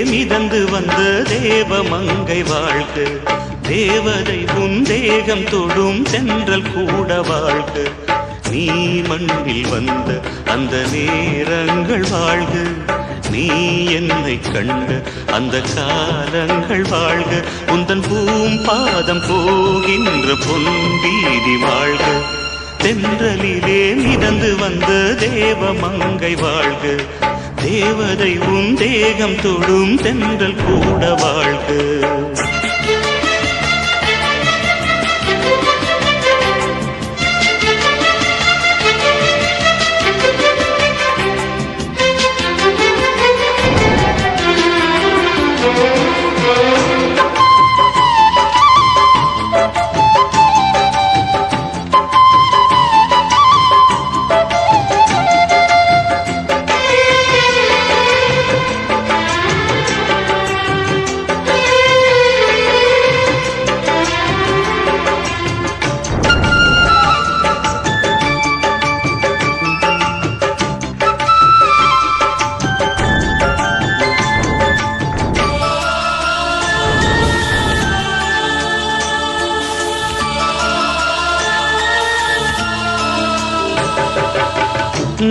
மிதந்து வந்த தேவமங்கை வாழ்க. தேவதை உன் தேகம் தொடும் தென்றல் கூட வாழ்க. நீ மண்ணில் வந்த அந்த நேரங்கள் வாழ்க. நீ என்னை கண்ட அந்த காலங்கள் வாழ்க. உந்தன் பூம்பாதம் போகின்ற பொன்வீதி வாழ்க. தென்றலிலே மிதந்து வந்த தேவமங்கை வாழ்க. தேவதை உன் தேகம் தொடும் தென்றல் கூட வாழ்க.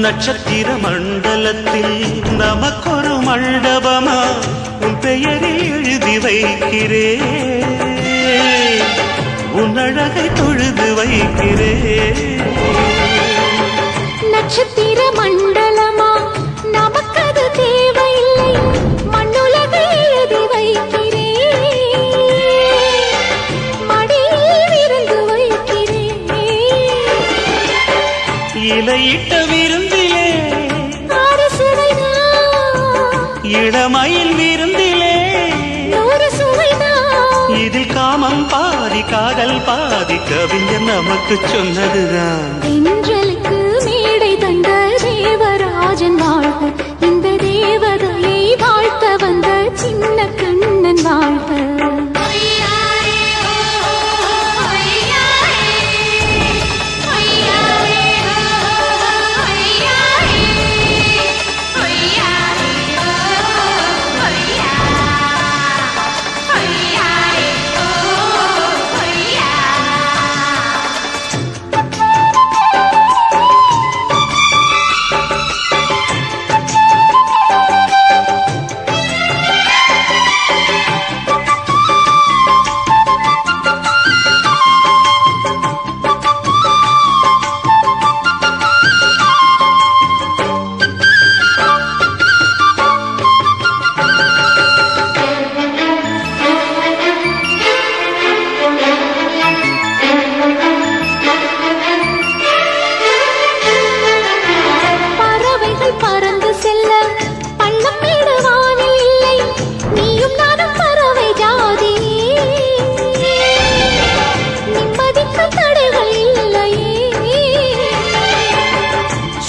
நட்சத்திர மண்டலத்தில் நமக்கொரு மண்டபமா உன் பெயரில் எழுதி வைக்கிறே. உன் அழகை தொழுது வைக்கிறே. நட்சத்திர மண்டலமா நமக்கது தேவையில்லை. மண்ணுலகை எழுதி வைக்கிறே. மடியில் விருந்து வைக்கிறே. இலையிட்ட விருந்திலே இளமயில் விருந்திலே இதில் காமம் பாதி காதல் பாதி கவிஞர் நமக்கு சொன்னதுதான். தென்றலுக்கு மேடை தந்த தேவராஜன் வாழ்க. இந்த தேவதையை வாழ்த்த வந்த சின்ன கண்ணன் வாழ்க.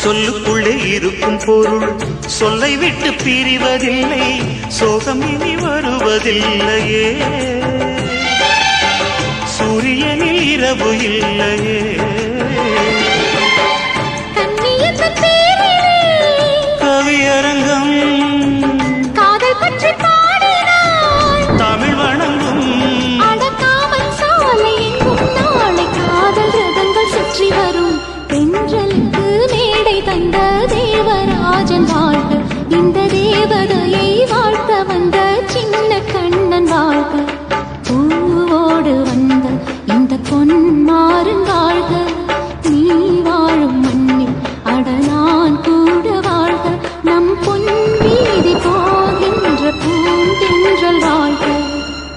சொல்லுக்குள்ளே இருக்கும் பொருள் சொல்லை விட்டு பிரிவதில்லை. சோகம் இனி வருவதில்லையே. சூரியனில் இரவு இல்லையே. கவியரங்கம் காதல் பற்றி பாடினாள். தமிழ் வணங்கும் அடக்காமல் சாலை எங்கும் நாளை காதல் ரதங்கள் சுற்றி வரும். தென்றலுக்கு மேடை தந்த தேவராஜன் வாழ்க. இந்த தேவதையை வாழ்த்த வந்த சின்ன கண்ணன் வாழ்க. பூவோடு வந்த இந்த பொன்மாறன் வாழ்க. நீ வாழும் மண்ணில் அட நான் கூட வாழ்க. நம் பொன் வீதி போகின்ற பூந்தென்றல் வாழ்க.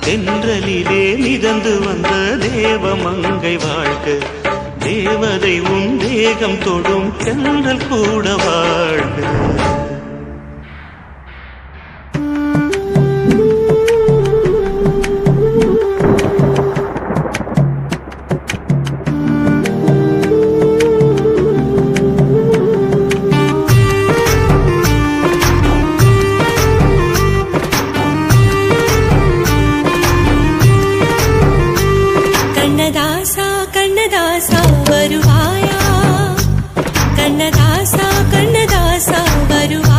தென்றலிலே மிதந்து வந்த தேவமங்கை வாழ்க. தேவதை உன் தேகம் தொடும் தென்றல் கூட வாழ்க. கண்ணதாசா கண்ணதாசா வருவாயா. கண்ணதாசா கண்ணதாசா வருவாயா.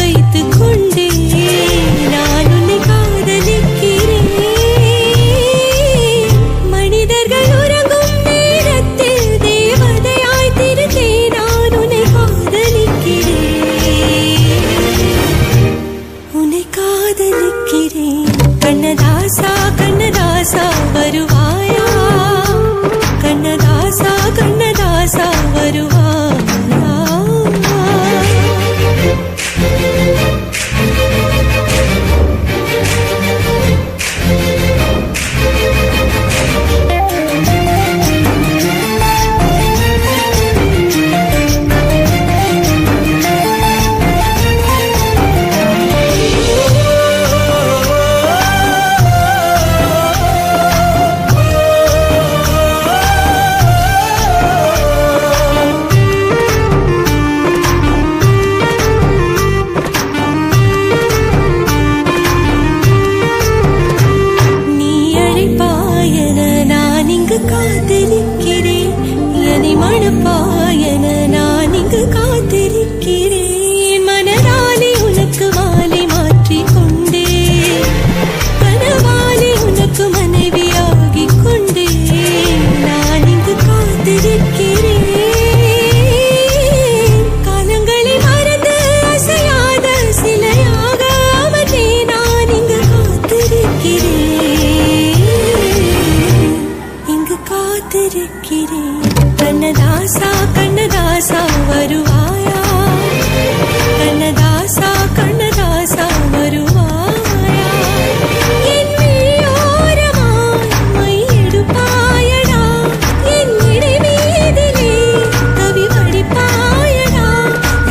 வைத்துக் கொண்டே நான் உன்னை காதலிக்கிறேன். மனிதர்கள் உறங்கும் நேரத்தில் தேவதையாய் திருந்தே நான் உன்னை காதலிக்கிறேன். உன்னை காதலிக்கிறேன். கண்ணதாசா கண்ணதாசா வருவாயா, கண்ணதாசா கண்ணதாசா வருவாயா. காத்திருக்கிறேன் என்னை மணப்பாயன நான் இங்கு காத்திருக்கிறேன். மனதாலே உனக்கு மாலை மாற்றிக் கொண்டே கனவாலே உனக்கு மனைவியாகிக் கொண்டே நான் இங்கு காத்திருக்கிறேன். காலங்களை மறந்து அசையாத சிலையாக அவனே நான் இங்கு காத்திருக்கிறேன். கண்ணதாசா கண்ணதாசா வருவாயா, கண்ணதாசா கண்ணதாசா வருவாயா. என் விழியோரமாய் மை எடுப்பாயடா, என் இடை மீதிலே கவி வடிப்பாயடா.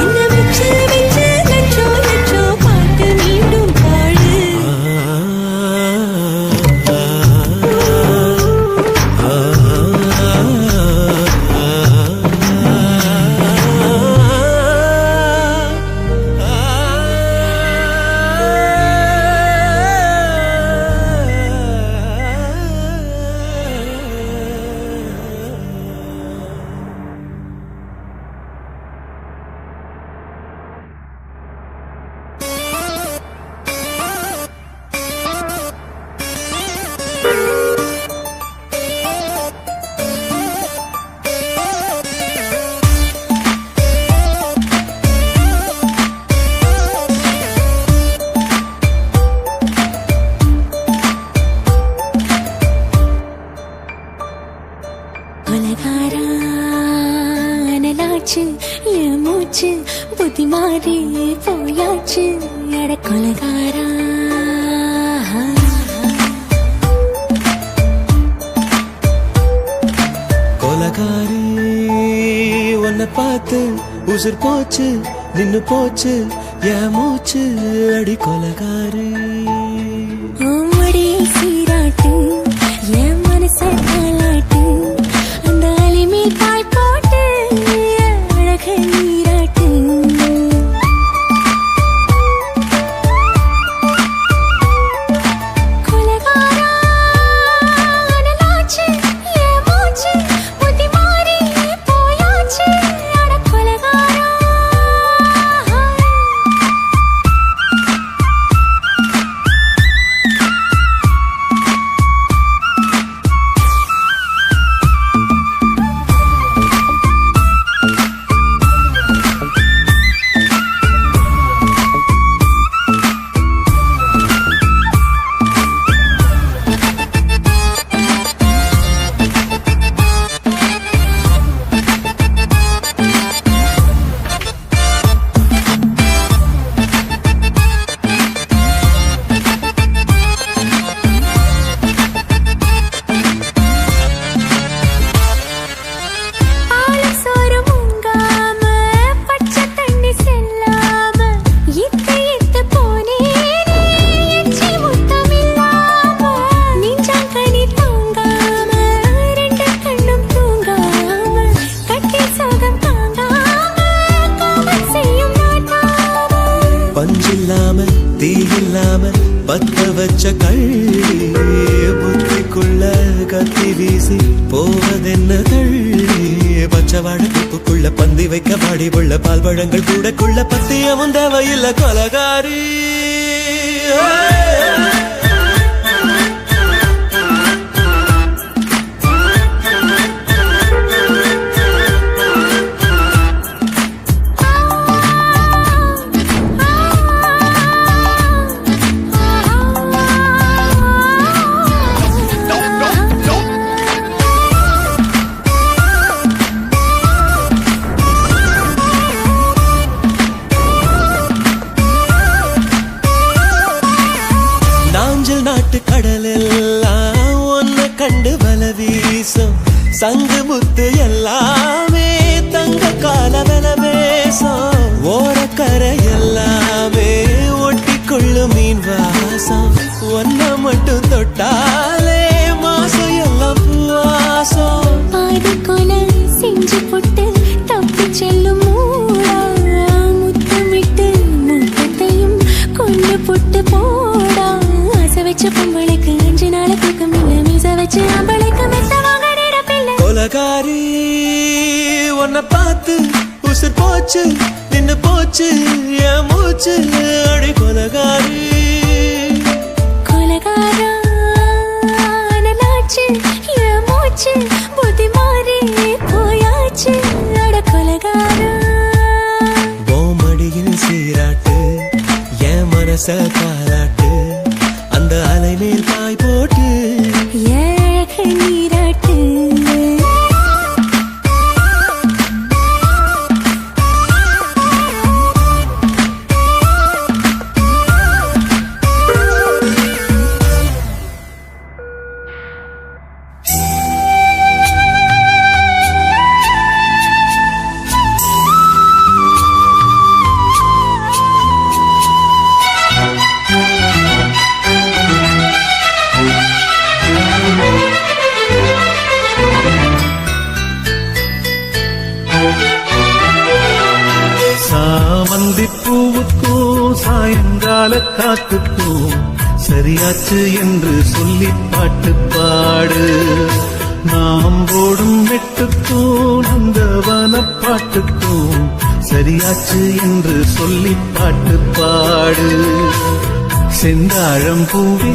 என்ன வச்சு வச்சு லட்சோ லட்சோ பாட்டு மீண்டும் பாடு. கொலகாராச்சு என் மூச்சு புத்தி மாறி போயாச்சு எட கொலகாரா. கொலகாரி உன்னை பார்த்து உசுர் போச்சு நின்னு போச்சு என் மூச்சு அடி கொலகாரி. ஆமடி சீராட்டு என் மனச தாளாட்டு, அந்த அலிமே தாய் போட்டு அழக நீராட்டு. கொலகாரா அனலாச்சு என் மூச்சு புத்தி மாறி போயாச்சு அட கொலகாரா. பத்த வச்ச கள்ளி புத்திக்குள்ள கத்தி வீசி போவதென்ன தள்ளி பச்சை பச்சவாழ தூப்புக்குள்ள பந்தி வைக்க பாடி உள்ள பால் பழங்கள் கூடக்குள்ள பத்தியமும் தேவையில்ல கொலகாரி நாட்டு கடலெல்லாம் ஒன்ன கண்டு வல வீசும் சங்கு முத்து எல்லாமே தங்க கால வெல பேசும் ஓரக்கரை எல்லாமே ஒட்டி கொள்ளும் மீன் வாசம் ஒன்ன மட்டும் தொட்டாலே மாசம் எல்லாம் பூவாசம் பாதி கொலை செஞ்சு போட்டு தப்பி செல்லும் மூடா முத்தமிட்டு முத்தத்தையும் கொண்டு போட்டு போடா வச்ச பொம்பளைக்கு 5 நாள் தூக்கம் இல்ல மீச வச்சு அம்பளைக்கு மெத்த வாங்க நிரப்பில்ல கொலகாரி உன்னை பார்த்து உசுர் போச்சு நின்னு போச்சு என் மூச்சு அடி கொலகாரி கொலகாரா நாச்சு என் மூச்சு புத்தி மாறி போயாச்சு அட கொலகாரா மடியில் சீராட்டு என் மனச காலாட்டு அந்த அலை மேல் பாய் போட்டு ஏழக நீராட்டு சாமந்திப்பூவுக்கும் சாயங்கால காத்துக்கும் சரியாச்சு என்று சொல்லி பாட்டு பாடு நாம் போடும் வெட்டுக்கும் நந்தவன பாட்டுக்கும் சரியாச்சு என்று சொல்லி பாட்டு பாடு செந்தாழம் பூவே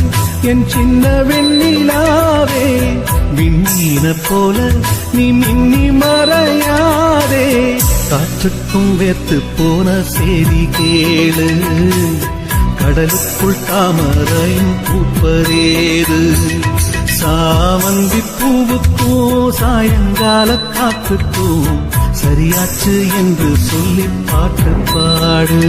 என் சின்ன வெண்ணிலாவே விண்ணீன போல நீ மின்னி மறையாதே காற்றுக்கும் வேர்த்து போன செய்தி கேளு கடலுக்குள் தாமரையும் பூப்பதேது சாமந்தி பூவுக்கும் சாயங்கால காத்துக்கும் சரியாச்சு என்று சொல்லி பாட்டு பாடு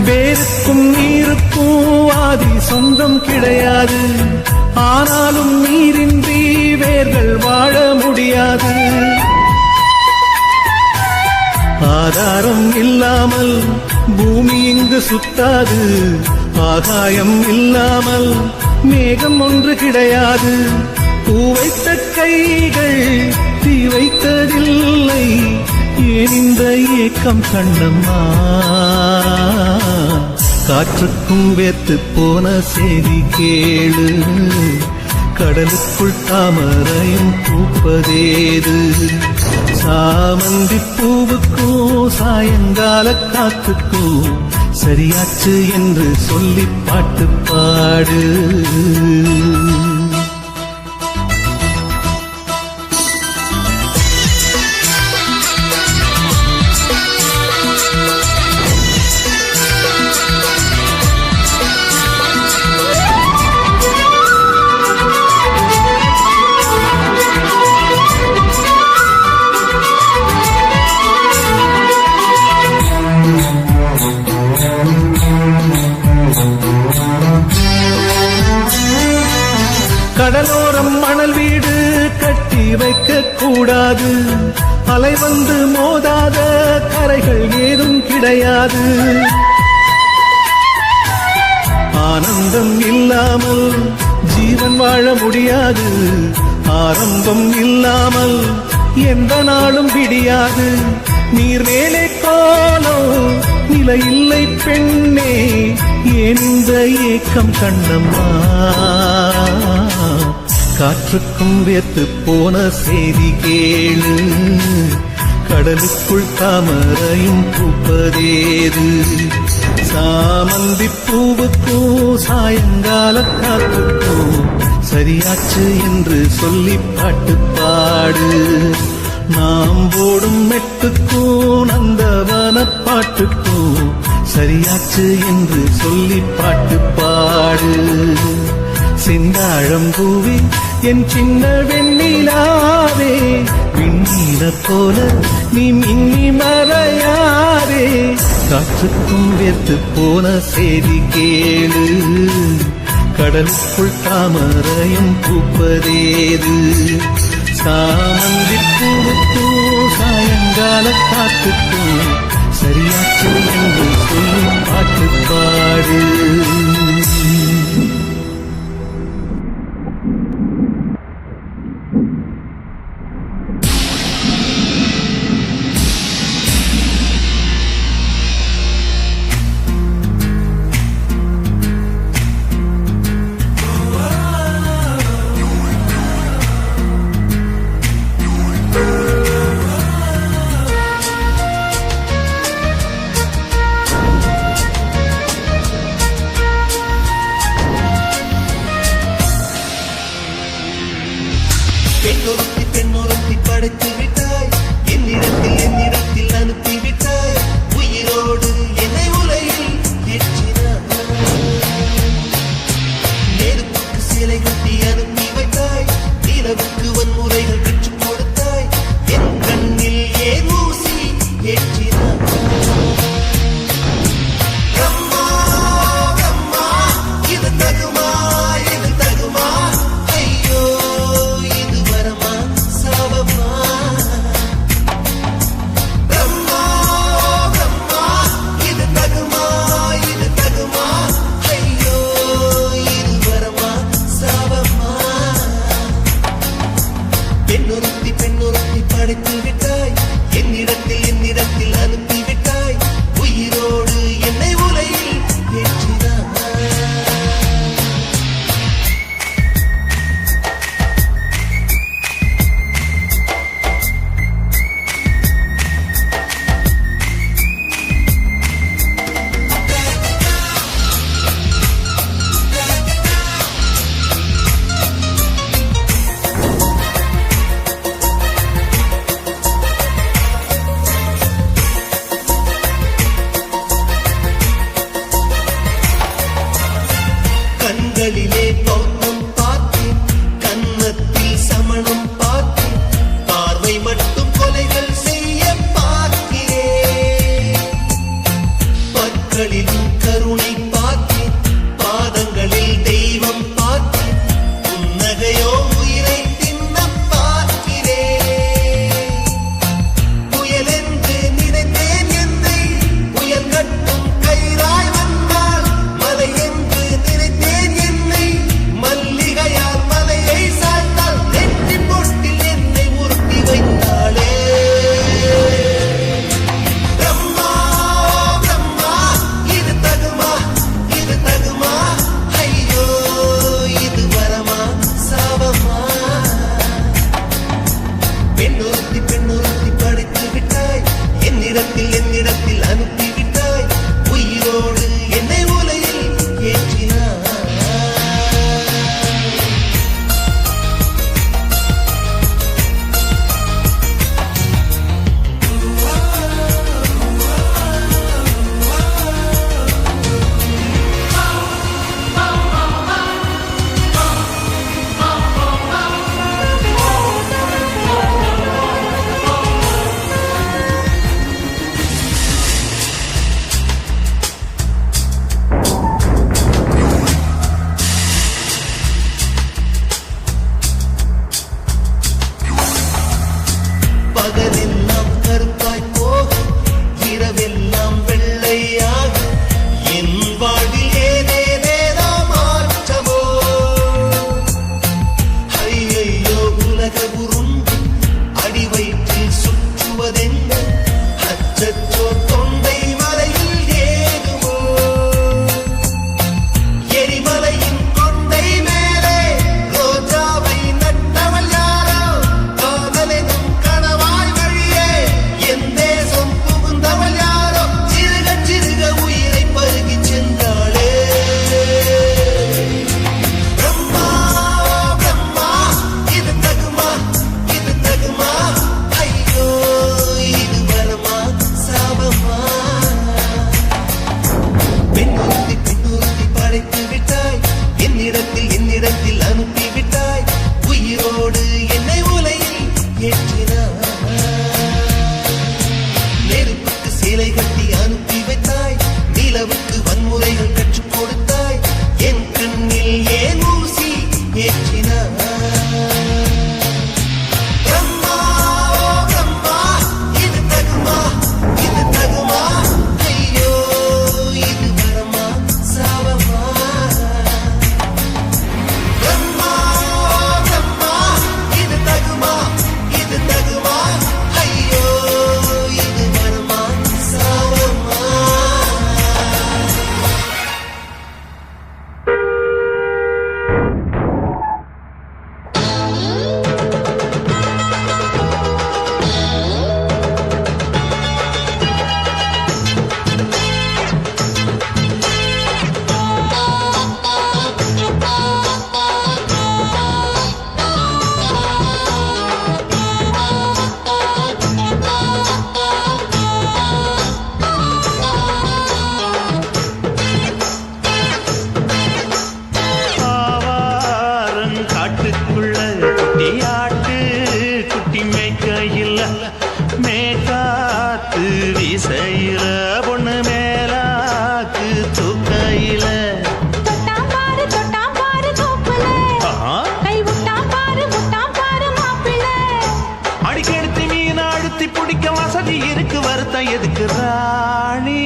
வேருக்கும் நீருக்கும் ஆதி சொந்தம் கிடையாது ஆனாலும் நீரின்றி வேர்கள் வாழ முடியாது ஆதாரம் இல்லாமல் பூமி இங்கு சுத்தாது ஆகாயம் இல்லாமல் மேகம் ஒன்று கிடையாது பூ வைத்த கைகள் தீ வைத்ததில்லை ஏன் இந்த ஏக்கம் கண்ணம்மா காற்றுக்கும் வேத்து போன செய்தி கேளு கடலுக்குள் தாமரையும் பூப்பதேது சாமந்தி பூவுக்கும் சாயங்கால காத்துக்கும் சரியாச்சு என்று சொல்லி பாட்டு பாடு கிடையாது. ஆனந்தம் இல்லாமல் ஜீவன் வாழ முடியாது. ஆரம்பம் இல்லாமல் எந்த நாளும் விடியாது. நீர் மேலே கோலம் நிலையில்லை பெண்ணே, ஏன் இந்த ஏக்கம் கண்ணம்மா? காற்றுக்கும் வேத்து போன செய்தி கேளு, கடலுக்குள் தாமரையும் பூப்பதேது. சாமந்தி பூவுக்கும் சாயங்கால காத்துக்கும் சரியாச்சு என்று சொல்லி பாட்டு பாடு. நாம் போடும் மெட்டுக்கும் நந்தவன பாட்டுக்கும் சரியாச்சு என்று சொல்லி பாட்டு பாடு. செந்தாழம்பூவே என் சின்ன வெண்ணிலாவே, விண்ணீர போல நீ மின்னி மறையாதே. காற்றுக்கும் வேத்து போன செய்தி கேளு, கடலுக்குள் தாமரையும் பூப்பதேது. சாமந்தி பூவுக்கும் சாயங்கால காத்துக்கும் சரியாச்சு என்று சொல்லி பாட்டு பாடு. பெண்ணொருத்தி படைத்து விட்டாய், என்னிடத்தில் அனுப்பி விட்டாய். உயிரோடு என்னை உலகில் ஏற்றினாய். நெருப்புக்கு சிலை கட்டி அனுப்பி வைத்தாய், நிலவுக்கு வன்முறைகள் பெற்றுக் கொடுத்தாய். என் கண்ணில் ஏன் ஊசி ஏற்றினாய்? அம்மா அம்மா, இது தகுமா, இது தகுமா? ஐயோ, இது வரமா சாபமா? அம்மா அம்மா, இது தகுமா, இது தகுமா? ஐயோ, இது வரமா சாபமா? பெண்ணொருத்தி படைத்து விட்டாய், என்னிடத்தில் அனுப்பி விட்டாய். சிலை கட்டி அனுப்பி வைத்தாய் நிலவுக்கு வன்முறைகள் கற்றுக் கொடுத்தாய் என் கண்ணில் ஏன் ஊசி ஏற்றினாய் பிரம்மா பிரம்மா இது தகுமா ஐயோ இது வரமா சாவமா பிரம்மா பிரம்மா இது தகுமா ஐயோ இது வரமா சாவமா ஆவாரம் காட்டுக்குள்ள குட்டியாட்டு குட்டி மேய்க்கையில் மேக்காத்து வீசையில பொண்ணு மேலாக்கு தூக்கையில தொட்டாம் பாரு தோப்புல கை விட்டாம் பாரு மாப்பிள்ளை அடிக்கெடுத்து மீன் அழுத்தி பிடிக்க வசதி இருக்கு வருத்தம் எதுக்கு ராணி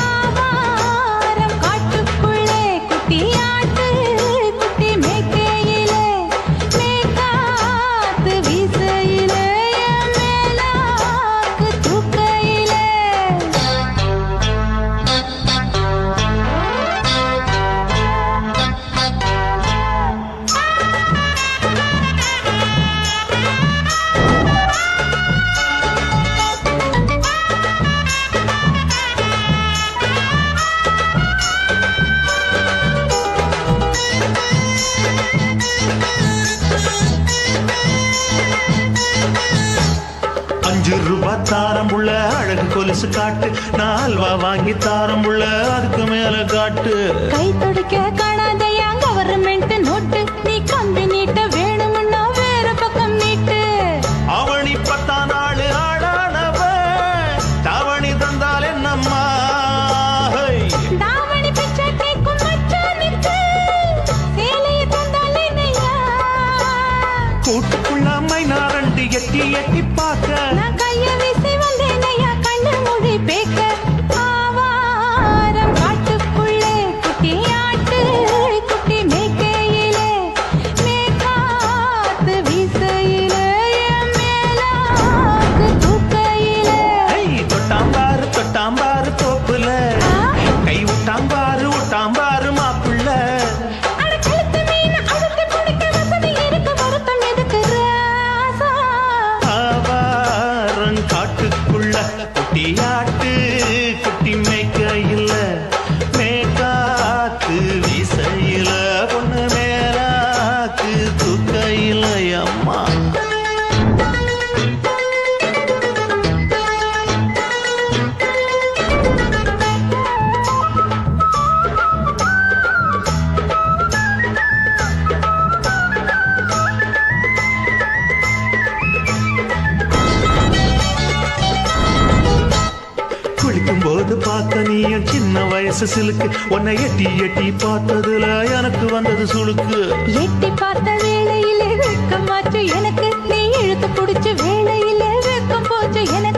ஆவாரம் காட்டுக்குள்ளே குட்டியாட்டு குட்டி மேய்க்கையிலே மேய்க்காத்து வீசையிலே என் மேலாக்கு தூக்கையிலே ₹5 தாரம் உள்ள அழகு கொலுசு காட்டு நான் அல்வா வாங்கி தாரம் உள்ள அதுக்கு மேல காட்டு கை துடிக்க காணாதையா கவர்மெண்ட் நோட்டு நீ கம்பி நீட்ட வேணும்னா வேற பக்கம் நீட்டு அவனி 10 நாள் ஆடானவ தாவணி தந்தால் என்னம்மா தாவணி பிச்சை கேக்கும் மச்சானுக்கு சேலையை தந்தாலே நையா கூட்டுக்குள்ள மைனாரண்டு எட்டி எட்டி பார்க்க நான் கைய வீசி வந்தேன் ஐயா கண்ணு மொழி பேக்க ஆவாரம் காட்டுக்குள்ளே குட்டியாட்டு குட்டி மேய்க்கையிலே மேய்க்காத்து வீசையிலே என் மேலாக்கு தூக்கையிலே தொட்டாம்பாரு தோப்புல கை விட்டாம்பாரு மாப்பிள்ள அட கழுத்து மீன் அழுத்தி பிடிக்க வசதி இருக்கு வருத்தம் எதுக்கு ராசா ஆவாரம் காட்டுக்குள்ள குட்டியாட்டு குட்டி மேய்க்கையில் மேக்காத்து வீசையில பொண்ணு மேலாக்கு தூக்கையில் அம்மா குளிக்கும் போது பார்த்த நீயும் சின்ன வயசு சிலுக்கு உன்னை எட்டி எட்டி பார்த்ததுல எனக்கு வந்தது சுளுக்கு எட்டி பார்த்த வேளையிலே வெட்கமாச்சு எனக்கு நீ இழுத்து பிடிச்ச வேளையிலே வெட்கம் போச்சு எனக்கு